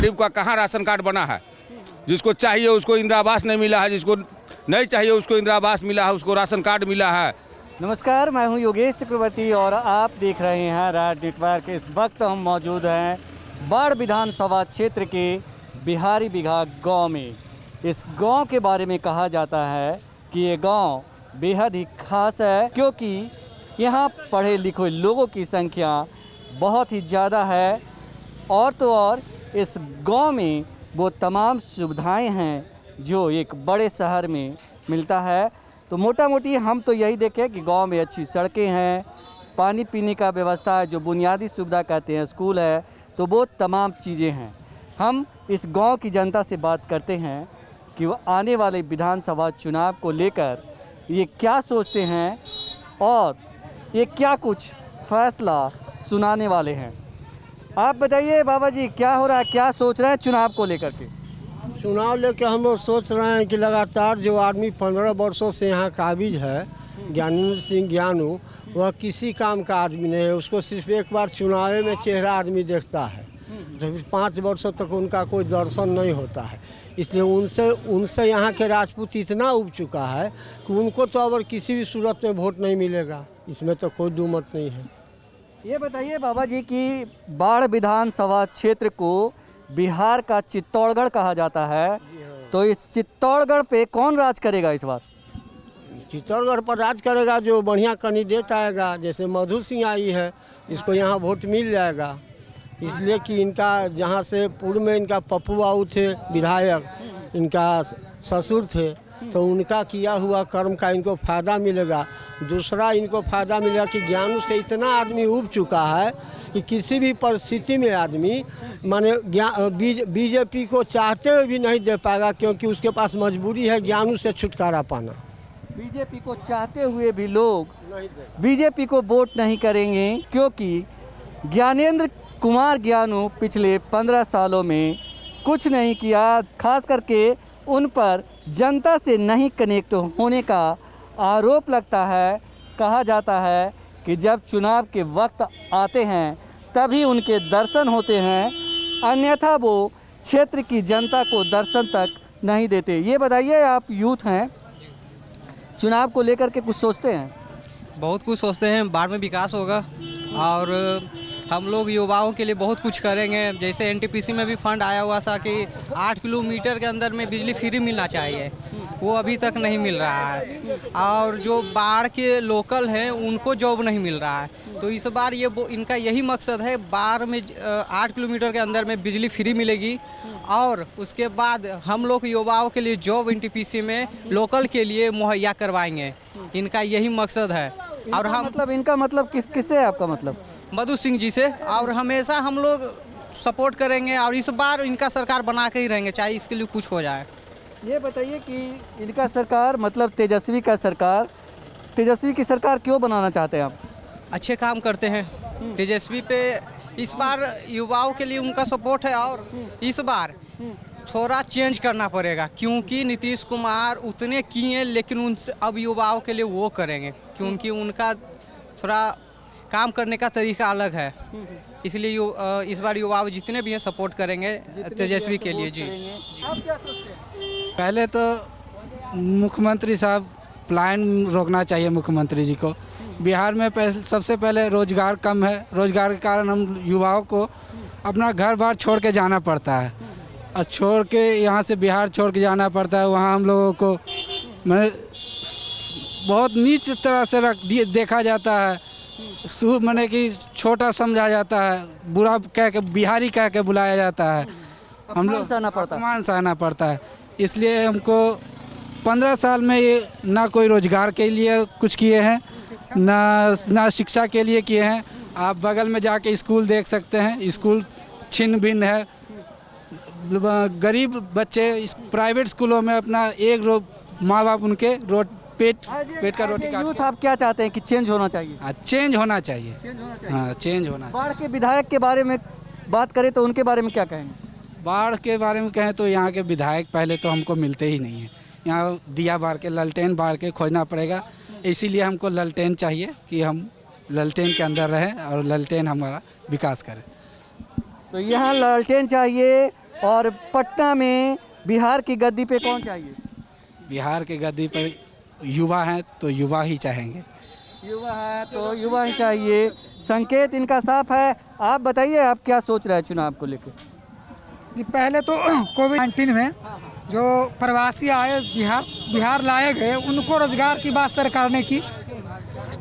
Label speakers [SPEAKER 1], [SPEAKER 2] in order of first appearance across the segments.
[SPEAKER 1] गरीब का कहाँ राशन कार्ड बना है। जिसको चाहिए उसको इंदिरा आवास नहीं मिला है, जिसको नहीं चाहिए उसको इंदिरा आवास मिला है, उसको राशन कार्ड मिला है।
[SPEAKER 2] नमस्कार, मैं हूं योगेश चक्रवर्ती और आप देख रहे हैं राज नेटवर्क। इस वक्त हम मौजूद हैं बाढ़ विधानसभा क्षेत्र के बिहारी बिघा गांव में। इस गांव के बारे में कहा जाता है कि ये गांव बेहद ही खास है, क्योंकि यहाँ पढ़े लिखे लोगों की संख्या बहुत ही ज़्यादा है और तो और इस गांव में वो तमाम सुविधाएं हैं जो एक बड़े शहर में मिलता है। तो मोटा मोटी हम तो यही देखें कि गांव में अच्छी सड़कें हैं, पानी पीने का व्यवस्था है, जो बुनियादी सुविधा कहते हैं, स्कूल है, तो वो तमाम चीज़ें हैं। हम इस गांव की जनता से बात करते हैं कि वो आने वाले विधानसभा चुनाव को लेकर ये क्या सोचते हैं और ये क्या कुछ फैसला सुनाने वाले हैं। आप बताइए बाबा जी, क्या हो रहा है, क्या सोच रहे हैं चुनाव को लेकर के?
[SPEAKER 3] चुनाव लेके हम लोग सोच रहे हैं कि लगातार जो आदमी 15 वर्षों से यहाँ काबिज है, ज्ञानेंद्र सिंह ज्ञानू, वह किसी काम का आदमी नहीं है। उसको सिर्फ एक बार चुनाव में चेहरा आदमी देखता है, तो 5 वर्षों तक उनका कोई दर्शन नहीं होता है। इसलिए उनसे यहाँ के राजपूत इतना उब चुका है कि उनको तो अब किसी भी सूरत में वोट नहीं मिलेगा, इसमें तो कोई दो मत नहीं है।
[SPEAKER 2] ये बताइए बाबा जी कि बाढ़ विधानसभा क्षेत्र को बिहार का चित्तौड़गढ़ कहा जाता है, तो इस चित्तौड़गढ़ पे कौन राज करेगा इस बार?
[SPEAKER 3] चित्तौड़गढ़ पर राज करेगा जो बढ़िया कैंडिडेट आएगा, जैसे मधु सिंह आई है, इसको यहाँ वोट मिल जाएगा। इसलिए कि इनका जहाँ से पूर्व में इनका पप्पू बाबू थे विधायक, इनका ससुर थे, तो उनका किया हुआ कर्म का इनको फ़ायदा मिलेगा। दूसरा इनको फ़ायदा मिलेगा कि ज्ञानू से इतना आदमी उब चुका है कि किसी भी परिस्थिति में आदमी माने बीजेपी को चाहते हुए भी नहीं दे पाएगा, क्योंकि उसके पास मजबूरी है ज्ञानू से छुटकारा पाना।
[SPEAKER 2] बीजेपी को चाहते हुए भी लोग बीजेपी को वोट नहीं करेंगे, क्योंकि ज्ञानेंद्र कुमार ज्ञानू पिछले 15 सालों में कुछ नहीं किया। खास करके उन पर जनता से नहीं कनेक्ट होने का आरोप लगता है। कहा जाता है कि जब चुनाव के वक्त आते हैं तभी उनके दर्शन होते हैं, अन्यथा वो क्षेत्र की जनता को दर्शन तक नहीं देते। ये बताइए, आप यूथ हैं, चुनाव को लेकर के कुछ सोचते हैं?
[SPEAKER 4] बहुत कुछ सोचते हैं। बाढ़ में विकास होगा और हम लोग युवाओं के लिए बहुत कुछ करेंगे। जैसे एनटीपीसी में भी फंड आया हुआ था कि 8 किलोमीटर के अंदर में बिजली फ्री मिलना चाहिए, वो अभी तक नहीं मिल रहा है। और जो बाढ़ के लोकल हैं उनको जॉब नहीं मिल रहा है। तो इस बार ये इनका यही मकसद है, बाढ़ में 8 किलोमीटर के अंदर में बिजली फ्री मिलेगी और उसके बाद हम लोग युवाओं के लिए जॉब एनटीपीसी में लोकल के लिए मुहैया करवाएंगे। इनका यही मकसद है। और हम
[SPEAKER 2] इनका मतलब किससे है आपका मतलब?
[SPEAKER 4] मधु सिंह जी से। और हमेशा हम लोग सपोर्ट करेंगे और इस बार इनका सरकार बना के ही रहेंगे, चाहे इसके लिए कुछ हो जाए।
[SPEAKER 2] ये बताइए कि इनका सरकार मतलब तेजस्वी का सरकार, तेजस्वी की सरकार क्यों बनाना चाहते हैं आप?
[SPEAKER 4] अच्छे काम करते हैं तेजस्वी पे। इस बार युवाओं के लिए उनका सपोर्ट है और इस बार थोड़ा चेंज करना पड़ेगा, क्योंकि नीतीश कुमार उतने किए लेकिन उनसे अब युवाओं के लिए वो करेंगे, क्योंकि उनका थोड़ा काम करने का तरीका अलग है। इसलिए इस बार युवा जितने भी हैं सपोर्ट करेंगे तेजस्वी के लिए। जी
[SPEAKER 2] आप क्या सोचते हैं?
[SPEAKER 5] पहले तो मुख्यमंत्री साहब पलायन रोकना चाहिए मुख्यमंत्री जी को। बिहार में सबसे पहले रोजगार कम है, रोजगार के कारण हम युवाओं को अपना घर बार छोड़ के जाना पड़ता है और छोड़ के यहाँ से बिहार छोड़ के जाना पड़ता है। वहाँ हम लोगों को मैंने बहुत नीच तरह से देखा जाता है, मैंने कि छोटा समझा जाता है, बुरा कह के बिहारी कह के बुलाया जाता है। हम लोग अपमान सहना पड़ता है। इसलिए हमको 15 साल में ये ना कोई रोजगार के लिए कुछ किए हैं, ना शिक्षा के लिए किए हैं। आप बगल में जाके स्कूल देख सकते हैं, स्कूल छिन्न भिन्न है। गरीब बच्चे प्राइवेट स्कूलों में अपना एक माँ बाप उनके पेट का रोटी
[SPEAKER 2] यूथ आप क्या चाहते हैं कि चेंज होना चाहिए?
[SPEAKER 5] हाँ, चेंज होना चाहिए। हाँ, चेंज होना चाहिए।
[SPEAKER 2] बाढ़ के विधायक के बारे में बात करें तो उनके बारे में क्या कहेंगे?
[SPEAKER 5] बाढ़ के बारे में कहें तो यहाँ के विधायक पहले तो हमको मिलते ही नहीं हैं। यहाँ दिया बार के ललटेन बार के खोजना पड़ेगा, इसीलिए हमको ललटेन चाहिए कि हम ललटेन के अंदर रहें और ललटेन हमारा विकास करे।
[SPEAKER 2] तो यहाँ ललटेन चाहिए और पटना में बिहार की गद्दी पे कौन चाहिए?
[SPEAKER 5] बिहार के गद्दी पर युवा हैं तो युवा ही चाहेंगे।
[SPEAKER 2] युवा है तो युवा ही चाहिए, संकेत इनका साफ है। आप बताइए, आप क्या सोच रहे हैं चुनाव को लेकर?
[SPEAKER 6] जी पहले तो कोविड-19 में जो प्रवासी आए बिहार लाए गए, उनको रोजगार की बात सरकार ने की,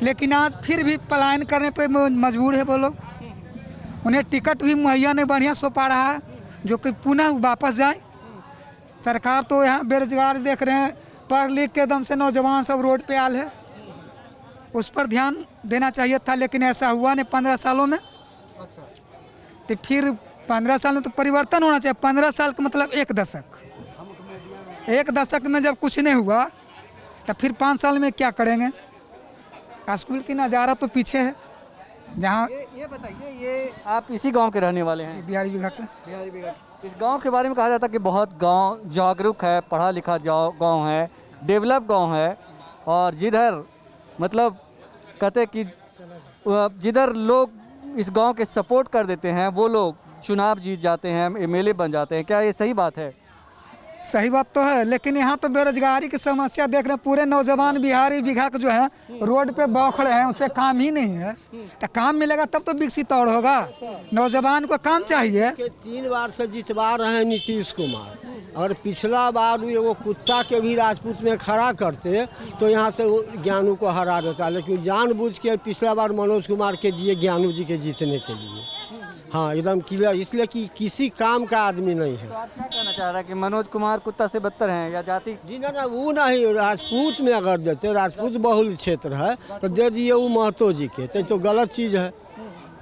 [SPEAKER 6] लेकिन आज फिर भी पलायन करने पे मजबूर है वो लोग। उन्हें टिकट भी मुहैया नहीं बढ़िया सो पा रहा है जो कि पुनः वापस जाए। सरकार तो यहाँ बेरोजगार देख रहे हैं, पढ़ लिख के दम से नौजवान सब रोड पे आल है, उस पर ध्यान देना चाहिए था, लेकिन ऐसा हुआ नहीं 15 सालों में। तो फिर 15 साल में तो परिवर्तन होना चाहिए। 15 साल का मतलब 1 दशक। 1 दशक में जब कुछ नहीं हुआ तो फिर 5 साल में क्या करेंगे? स्कूल की नज़ारा तो पीछे है। जहाँ
[SPEAKER 2] ये बताइए, ये आप इसी गांव के रहने वाले हैं?
[SPEAKER 6] बिहारी विभाग से
[SPEAKER 2] बिहारी विभाग। इस गांव के बारे में कहा जाता है कि बहुत गांव जागरूक है, पढ़ा लिखा गांव है, डेवलप गांव है, और जिधर मतलब कहते कि जिधर लोग इस गांव के सपोर्ट कर देते हैं वो लोग चुनाव जीत जाते हैं, एमएलए बन जाते हैं। क्या ये सही बात है?
[SPEAKER 6] सही बात तो है, लेकिन यहाँ तो बेरोजगारी की समस्या देख रहे हैं। पूरे नौजवान बिहारी विभाग जो है रोड पे बौखड़े हैं, उसे काम ही नहीं है। तो काम मिलेगा तब तो विकसित और होगा। नौजवान को काम चाहिए।
[SPEAKER 3] 3 बार से जितवा रहे हैं नीतीश कुमार, और पिछला बार वो कुत्ता के भी राजपूत में खड़ा करते तो यहाँ से ज्ञानू को हरा देता, लेकिन जानबूझ के पिछला बार मनोज कुमार के दिए ज्ञानू जी के जीतने के लिए। हाँ, एकदम क्लियर, इसलिए कि किसी काम का आदमी नहीं है।
[SPEAKER 2] तो आप क्या कहना चाह रहा है कि मनोज कुमार कुत्ता से बदतर हैं या जाति?
[SPEAKER 3] जी ना, वो नहीं, राजपूत में अगर देते, राजपूत बहुल क्षेत्र है तो दे दिए वो महतो जी के, तो गलत चीज़ है।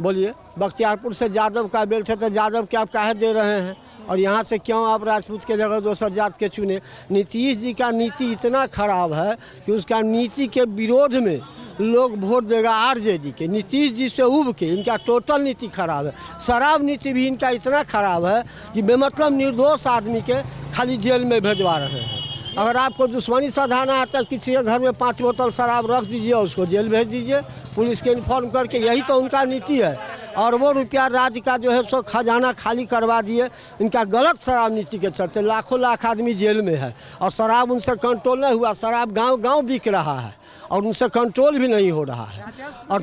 [SPEAKER 3] बोलिए, बख्तियारपुर से यादव का बेल्ट है तो यादव के आप काहे दे रहे हैं, और यहाँ से क्यों आप राजपूत के जगह दूसर जात के चुने? नीतीश जी का नीति इतना खराब है कि उसका नीति के विरोध में लोग वोट देगा आरजेडी के। नीतीश जी से उब के इनका टोटल नीति खराब है। शराब नीति भी इनका इतना खराब है कि बेमतलब निर्दोष आदमी के खाली जेल में भेजवा रहे हैं। अगर आपको दुश्मनी साधाना आता है, किसी के घर में 5 बोतल शराब रख दीजिए, उसको जेल भेज दीजिए पुलिस के इन्फॉर्म करके। यही तो उनका नीति है। और वो रुपया राज्य का जो है सो खजाना खाली करवा दिए इनका गलत शराब नीति के चलते। लाखों लाख आदमी जेल में है और शराब उनसे कंट्रोल नहीं हुआ। शराब गांव बिक रहा है और उनसे कंट्रोल भी नहीं हो रहा है। और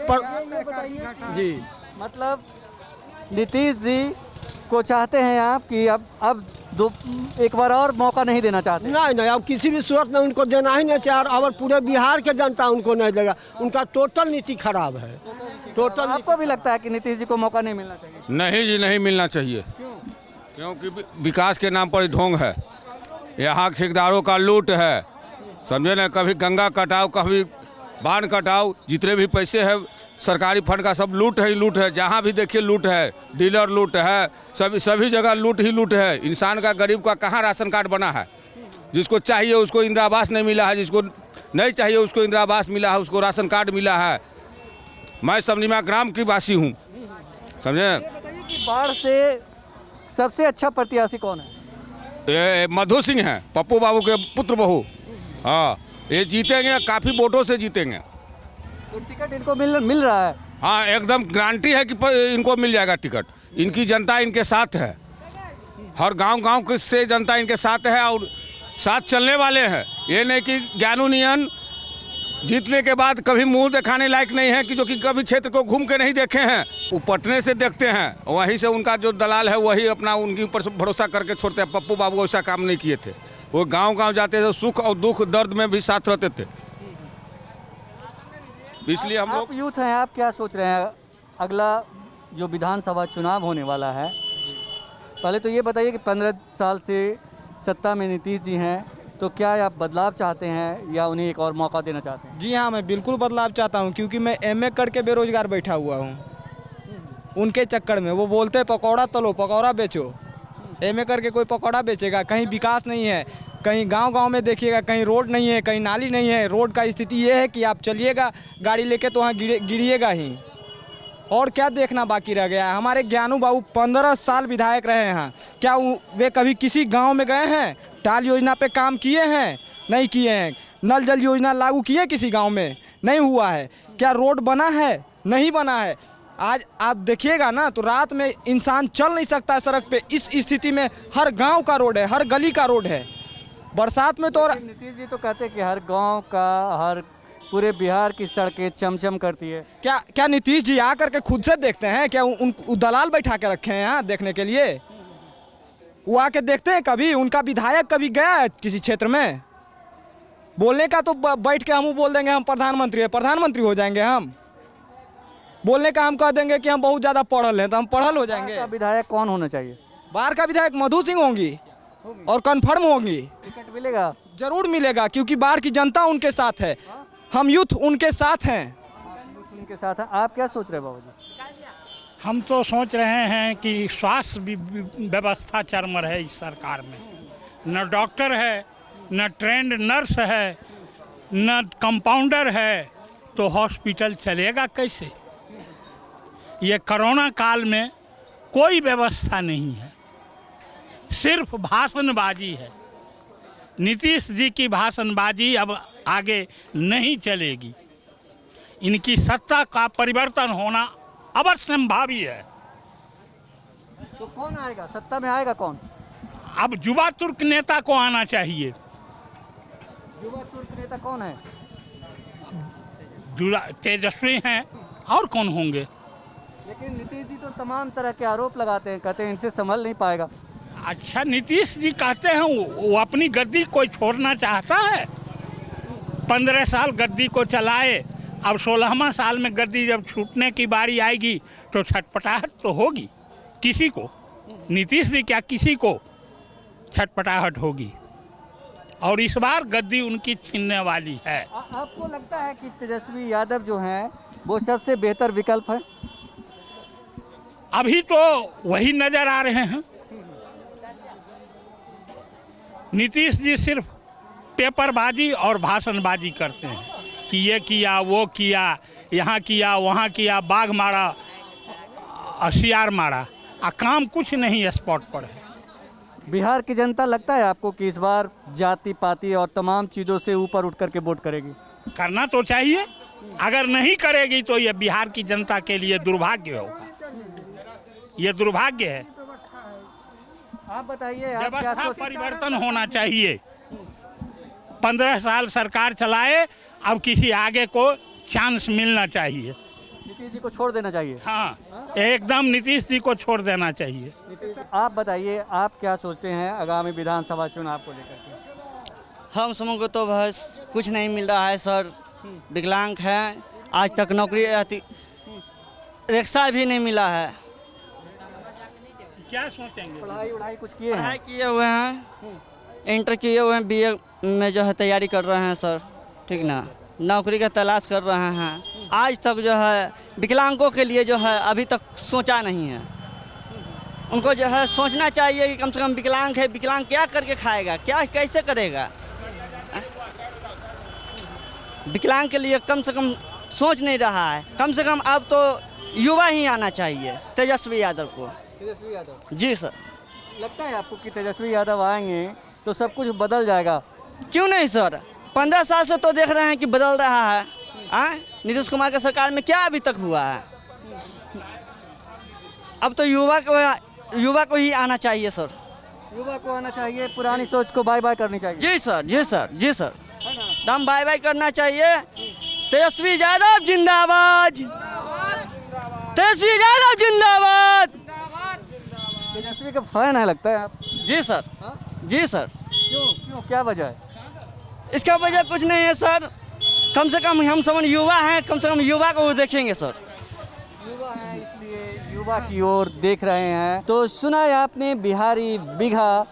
[SPEAKER 2] जी, मतलब नीतीश जी को चाहते हैं आप कि अब एक बार और मौका नहीं देना चाहते?
[SPEAKER 3] नहीं, अब किसी भी सूरत में उनको देना ही नहीं चाहिए, और पूरे बिहार के जनता उनको नहीं देगा। उनका टोटल नीति खराब है। टोटल
[SPEAKER 2] आपको भी लगता है कि नीतीश जी को मौका नहीं मिलना चाहिए?
[SPEAKER 1] नहीं जी, नहीं मिलना चाहिए। क्योंकि विकास के नाम पर ढोंग है, यहाँ ठेकेदारों का लूट है, समझे ना। कभी गंगा कटाओ, कभी बांध कटाओ, जितने भी पैसे है सरकारी फंड का सब लूट है ही लूट है। जहाँ भी देखिए लूट है, डीलर लूट है, सभी जगह लूट ही लूट है। इंसान का, गरीब का कहाँ राशन कार्ड बना है? जिसको चाहिए उसको इंदिरा आवास नहीं मिला है, जिसको नहीं चाहिए उसको इंदिरा आवास मिला है, उसको राशन कार्ड मिला है। मैं समझिमा ग्राम की वासी हूँ, समझे।
[SPEAKER 2] बाढ़ से सबसे अच्छा प्रत्याशी कौन है?
[SPEAKER 1] ये मधु सिंह हैं, पप्पू बाबू के पुत्र बहू। हाँ, ये जीतेंगे, काफ़ी वोटों से जीतेंगे।
[SPEAKER 2] तो टिकट इनको मिल रहा है?
[SPEAKER 1] हाँ, एकदम गारंटी है कि इनको मिल जाएगा टिकट। इनकी जनता इनके साथ है, हर गांव से जनता इनके साथ है और साथ चलने वाले हैं। ये नहीं कि ज्ञानू नियन जीतने के बाद कभी मुंह दिखाने लायक नहीं है, कि जो कि कभी क्षेत्र को घूम के नहीं देखे हैं। वो पटने से देखते हैं, वहीं से उनका जो दलाल है वही अपना उनके ऊपर भरोसा करके छोड़ते हैं। पप्पू बाबू ऐसा काम नहीं किए थे, वो गांव जाते थे, सुख और दुख दर्द में भी साथ रहते थे। इसलिए हम लोग
[SPEAKER 2] यूथ हैं, आप क्या सोच रहे हैं? अगला जो विधानसभा चुनाव होने वाला है, पहले तो ये बताइए कि 15 साल से सत्ता में नीतीश जी हैं, तो क्या आप बदलाव चाहते हैं या उन्हें एक और मौका देना चाहते हैं?
[SPEAKER 7] जी हाँ, मैं बिल्कुल बदलाव चाहता हूँ, क्योंकि मैं एमए करके बेरोजगार बैठा हुआ हूँ। उनके चक्कर में वो बोलते हैं पकौड़ा तलो, पकौड़ा बेचो। एमए करके कोई पकौड़ा बेचेगा? कहीं विकास नहीं है, कहीं गांव में देखिएगा कहीं रोड नहीं है, कहीं नाली नहीं है। रोड का स्थिति ये है कि आप चलिएगा गाड़ी लेके तो वहाँ गिरिएगा ही, और क्या देखना बाकी रह गया है। हमारे ज्ञानू बाबू 15 साल विधायक रहे हैं, क्या वे कभी किसी गांव में गए हैं? टाल योजना पे काम किए हैं? नहीं किए हैं। नल जल योजना लागू किए किसी गांव में? नहीं हुआ है। क्या रोड बना है? नहीं बना है। आज आप देखिएगा ना तो रात में इंसान चल नहीं सकता है सड़क पे। इस स्थिति में हर गांव का रोड है, हर गली का रोड है। बरसात में तो
[SPEAKER 2] नीतीश जी तो कहते हैं कि हर गांव का, हर पूरे बिहार की सड़कें चमचम करती है।
[SPEAKER 7] क्या नीतीश जी आकर के खुद से देखते हैं? क्या उन दलाल बैठा के रखे हैं यहाँ देखने के लिए? वो आके देखते हैं कभी? उनका विधायक कभी गया है किसी क्षेत्र में? बोलने का तो बैठ के हम बोल देंगे हम प्रधानमंत्री है, प्रधानमंत्री हो जाएंगे हम। बोलने का हम कह देंगे कि हम बहुत ज़्यादा पढ़ल हैं तो हम पढ़ल हो जाएंगे।
[SPEAKER 2] का विधायक कौन होना चाहिए?
[SPEAKER 7] बाहर का विधायक मधु सिंह होंगी और कन्फर्म होंगी।
[SPEAKER 2] टिकट मिलेगा?
[SPEAKER 7] जरूर मिलेगा, क्योंकि बाहर की जनता उनके साथ है, हम यूथ उनके साथ हैं।
[SPEAKER 2] उनके साथ है। आप क्या सोच रहे हैं बाबूजी?
[SPEAKER 8] हम तो सोच रहे हैं कि स्वास्थ्य व्यवस्था चरमर है इस सरकार में। न डॉक्टर है, न ट्रेंड नर्स है, न कंपाउंडर है, तो हॉस्पिटल चलेगा कैसे? ये कोरोना काल में कोई व्यवस्था नहीं है, सिर्फ भाषणबाजी है। नीतीश जी की भाषणबाजी अब आगे नहीं चलेगी। इनकी सत्ता का परिवर्तन होना अवश्यंभावी है।
[SPEAKER 2] तो कौन आएगा सत्ता में? आएगा कौन?
[SPEAKER 8] अब युवा तुर्क नेता को आना चाहिए।
[SPEAKER 2] युवा तुर्क नेता कौन है?
[SPEAKER 8] तेजस्वी हैं, और कौन होंगे?
[SPEAKER 2] लेकिन नीतीश जी तो तमाम तरह के आरोप लगाते हैं, कहते हैं इनसे संभल नहीं पाएगा।
[SPEAKER 8] अच्छा, नीतीश जी कहते हैं वो अपनी गद्दी कोई छोड़ना चाहता है? 15 साल गद्दी को चलाए, अब 16वां साल में गद्दी जब छूटने की बारी आएगी तो छटपटाहट तो होगी किसी को। नीतीश जी क्या, किसी को छटपटाहट होगी, और इस बार गद्दी उनकी छीनने वाली है।
[SPEAKER 2] आपको लगता है कि तेजस्वी यादव जो हैं वो सबसे बेहतर विकल्प है?
[SPEAKER 8] अभी तो वही नजर आ रहे हैं। नीतीश जी सिर्फ पेपरबाजी और भाषणबाजी करते हैं कि ये किया, वो किया, यहाँ किया, वहाँ किया, बाघ मारा, होशियार मारा, काम कुछ नहीं स्पॉट पर है।
[SPEAKER 2] बिहार की जनता लगता है आपको कि इस बार जाति पाति और तमाम चीज़ों से ऊपर उठ करके वोट करेगी?
[SPEAKER 8] करना तो चाहिए, अगर नहीं करेगी तो ये बिहार की जनता के लिए दुर्भाग्य होगा। ये दुर्भाग्य है।
[SPEAKER 2] आप बताइए, आप क्या
[SPEAKER 8] व्यवस्था
[SPEAKER 2] सोच-
[SPEAKER 8] परिवर्तन होना चाहिए। 15 साल सरकार चलाए, अब किसी आगे को चांस मिलना चाहिए।
[SPEAKER 2] नीतीश जी को छोड़ देना चाहिए।
[SPEAKER 8] हाँ, एकदम नीतीश जी को छोड़ देना चाहिए।
[SPEAKER 2] आप बताइए, आप क्या सोचते हैं आगामी विधानसभा चुनाव को लेकर के?
[SPEAKER 9] हम समूह को तो बस कुछ नहीं मिल रहा है सर। विकलांग हैं, आज तक नौकरी रिक्शा भी नहीं मिला है।
[SPEAKER 8] क्या सोचेंगे?
[SPEAKER 2] पढ़ाई कुछ किए हैं?
[SPEAKER 9] पढ़ाई किए हुए हैं, इंटर किए हुए हैं, बीए में जो है तैयारी कर रहे हैं सर, ठीक ना। नौकरी का तलाश कर रहे हैं। आज तक जो है विकलांगों के लिए जो है अभी तक सोचा नहीं है। उनको जो है सोचना चाहिए कि कम से कम विकलांग है, विकलांग क्या करके खाएगा, क्या कैसे करेगा। विकलांग के लिए कम से कम सोच नहीं रहा है। कम से कम अब तो युवा ही आना चाहिए, तेजस्वी यादव को।
[SPEAKER 2] तेजस्वी यादव?
[SPEAKER 9] जी सर।
[SPEAKER 2] लगता है आपको कि तेजस्वी यादव आएंगे तो सब कुछ बदल जाएगा?
[SPEAKER 9] क्यों नहीं सर, 15 साल से तो देख रहे हैं कि बदल रहा है। नीतीश कुमार के सरकार में क्या अभी तक हुआ है? अब तो युवा को ही आना चाहिए सर।
[SPEAKER 2] युवा को आना चाहिए, पुरानी सोच को बाय बाय करनी चाहिए।
[SPEAKER 9] जी सर, जी सर, जी सर, दम बाय बाय करना चाहिए। तेजस्वी यादव जिंदाबाद, तेजस्वी यादव जिंदाबाद।
[SPEAKER 2] तेजस्वी का फैन है लगता है आप?
[SPEAKER 9] जी सर, जी सर।
[SPEAKER 2] क्यों, क्या वजह है?
[SPEAKER 9] इसका वजह कुछ नहीं है सर, कम से कम हम सब युवा हैं, कम से कम युवा को देखेंगे सर।
[SPEAKER 2] युवा हैं इसलिए युवा की ओर देख रहे हैं। तो सुना है आपने बिहारी बिघा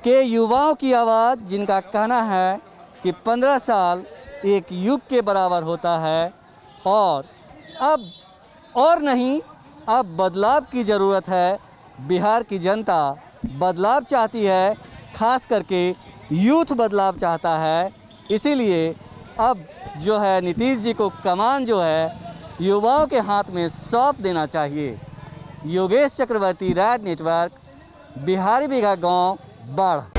[SPEAKER 2] के युवाओं की आवाज़, जिनका कहना है कि 15 साल एक युग के बराबर होता है और अब और नहीं, अब बदलाव की ज़रूरत है। बिहार की जनता बदलाव चाहती है, खास करके यूथ बदलाव चाहता है। इसीलिए अब जो है नीतीश जी को कमान जो है युवाओं के हाथ में सौंप देना चाहिए। योगेश चक्रवर्ती, राज नेटवर्क, बिहारी बिघा गांव, बाढ़।